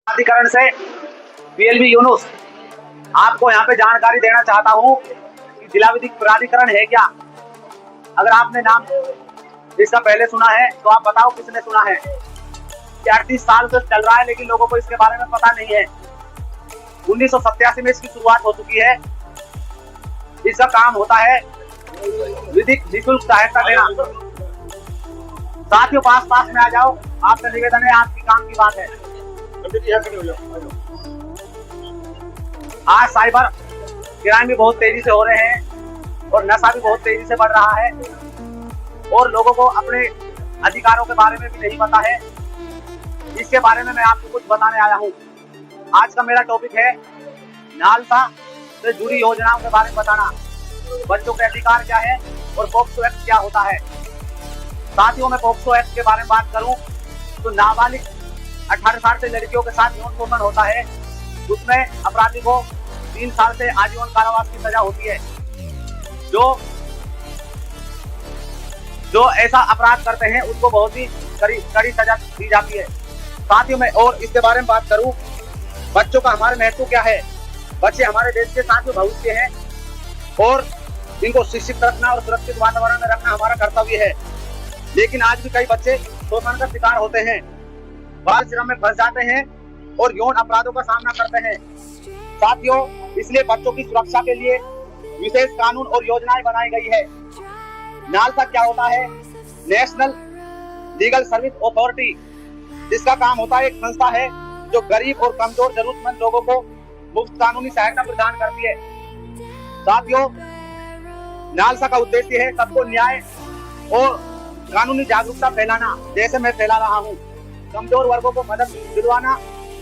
प्राधिकरण से पीएलबी यूनुस आपको यहाँ पे जानकारी देना चाहता हूँ कि जिला विधिक प्राधिकरण है क्या। अगर आपने नाम इसका पहले सुना है तो आप बताओ किसने सुना है। 38 साल से चल रहा है लेकिन लोगों को इसके बारे में पता नहीं है। 1987 में इसकी शुरुआत हो चुकी है। इसका काम होता है विधिक निःशुल्क सहायता देना। साथियों पास में आ जाओ, आपसे निवेदन है, आपकी काम की बात है। आज साइबर क्राइम भी बहुत तेजी से हो रहे हैं और नशा भी बहुत तेजी से बढ़ रहा है और लोगों को अपने अधिकारों के बारे में भी नहीं पता है। इसके बारे में मैं आपको कुछ बताने आया हूँ। आज का मेरा टॉपिक है नालसा से जुड़ी योजनाओं के बारे में बताना, बच्चों के अधिकार क्या है और पॉक्सो एक्ट क्या होता है। साथियों में पॉक्सो एक्ट के बारे में बात करूं तो नाबालिग 18 साल से लड़कियों के साथ यौन शोषण होता है। उसमें अपराधी को 3 साल से आजीवन कारावास की सजा होती है। जो ऐसा अपराध करते हैं उसको बहुत ही कड़ी सजा दी जाती है। साथियों में और इसके बारे में बात करूं, बच्चों का हमारे महत्व क्या है। बच्चे हमारे देश के साथ भविष्य हैं और इनको शिक्षित रखना और सुरक्षित वातावरण में रखना हमारा कर्तव्य है। लेकिन आज भी कई बच्चे शोषण का शिकार होते हैं, बाल श्रम में फंस जाते हैं और यौन अपराधों का सामना करते हैं। साथियों, इसलिए बच्चों की सुरक्षा के लिए विशेष कानून और योजनाएं बनाई गई है। नालसा क्या होता है? National legal service authority. इसका काम होता है, एक संस्था है जो गरीब और कमजोर जरूरतमंद लोगों को मुफ्त कानूनी सहायता प्रदान करती है। साथियों, नालसा का उद्देश्य है सबको न्याय और कानूनी जागरूकता फैलाना, जैसे मैं फैला रहा हूँ। कमजोर वर्गों को मदद दिलवाना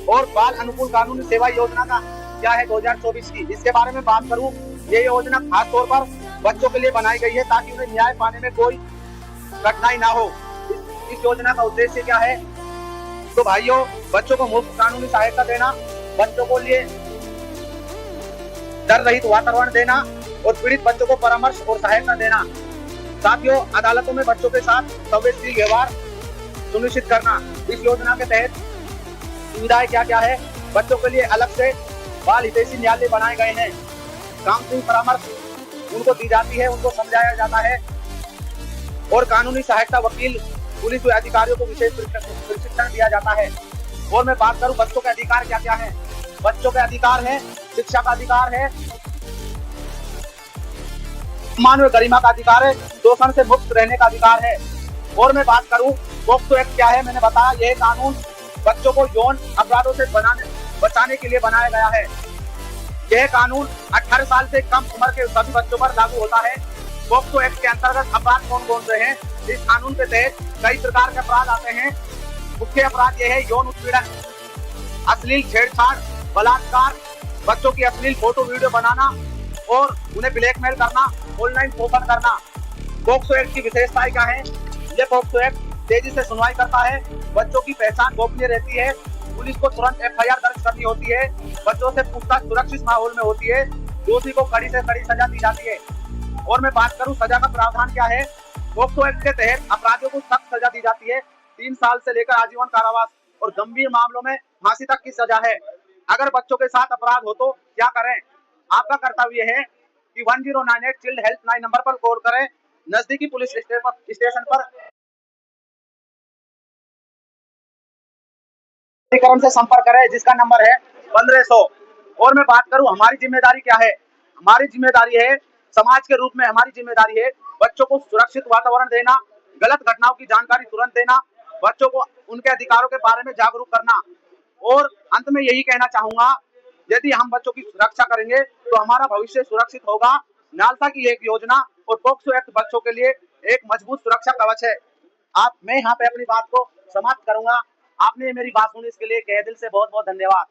और बाल अनुकूल कानूनी सेवा योजना का क्या है 2024 की, इसके बारे में बात करूँ। ये योजना खास तौर पर बच्चों के लिए बनाई गई है ताकि उन्हें न्याय पाने में कोई कठिनाई ना हो। इस योजना का उद्देश्य क्या है? तो भाइयों, बच्चों को मुफ्त कानूनी सहायता देना, बच्चों को लिए डर रहित वातावरण देना और पीड़ित बच्चों को परामर्श और सहायता देना। साथियों, अदालतों में बच्चों के साथ संवेदनशील व्यवहार सुनिश्चित करना। इस योजना के तहत सुविधाएं क्या क्या है? बच्चों के लिए अलग से बाल हितैषी न्यायालय बनाए गए हैं। काउंसलिंग परामर्श उनको दी जाती है, उनको समझाया जाता है और कानूनी सहायता वकील, पुलिस के अधिकारियों को विशेष प्रशिक्षण दिया जाता है। और मैं बात करूं बच्चों के अधिकार क्या क्या है। बच्चों के अधिकार है, शिक्षा का अधिकार है, सम्मान व गरिमा का अधिकार है, शोषण से मुक्त रहने का अधिकार है। और मैं बात करूं पॉक्सो एक्ट क्या है, मैंने बताया यह कानून बच्चों को यौन अपराधों से बचाने के लिए बनाया गया है। यह कानून 18 साल से कम उम्र के सभी बच्चों पर लागू होता है। पॉक्सो एक्ट के अंतर्गत अपराध कौन कौन से हैं? इस कानून के तहत कई प्रकार के अपराध आते हैं। मुख्य अपराध यह है यौन उत्पीड़न, अश्लील छेड़छाड़, बलात्कार, बच्चों की अश्लील फोटो वीडियो बनाना और उन्हें ब्लैकमेल करना, ऑनलाइन शोषण करना। पॉक्सो एक्ट की विशेषताएं क्या है? ये पॉक्सो एक्ट तेजी से सुनवाई करता है, बच्चों की पहचान गोपनीय रहती है, पुलिस को तुरंत एफआईआर दर्ज करनी होती है, बच्चों से पूछताछ सुरक्षित माहौल में होती है, दोषी को कड़ी से कड़ी सजा दी जाती है। और मैं बात करूं सजा का प्रावधान क्या है। पॉक्सो एक्ट के तहत अपराधियों को सख्त सजा दी जाती है, 3 साल से लेकर आजीवन कारावास और गंभीर मामलों में फांसी तक की सजा है। अगर बच्चों के साथ अपराध हो तो क्या करें? आपका कर्तव्य है कि 1098 चिल्ड हेल्पलाइन नंबर पर कॉल करें, नजदीकी पुलिस स्टेशन पर से संपर्क करें जिसका नंबर है 1500। और मैं बात करूं हमारी जिम्मेदारी क्या है। हमारी जिम्मेदारी है, समाज के रूप में हमारी जिम्मेदारी है बच्चों को सुरक्षित वातावरण देना, गलत घटनाओं की जानकारी तुरंत देना, बच्चों को उनके अधिकारों के बारे में जागरूक करना। और अंत में यही कहना चाहूंगा, यदि हम बच्चों की सुरक्षा करेंगे तो हमारा भविष्य सुरक्षित होगा। नालसा की एक योजना और पॉक्सो एक्ट बच्चों के लिए एक मजबूत सुरक्षा कवच है। मैं यहाँ पे अपनी बात को समाप्त करूंगा। आपने मेरी बात सुनी इसके लिए तहे दिल से बहुत बहुत धन्यवाद।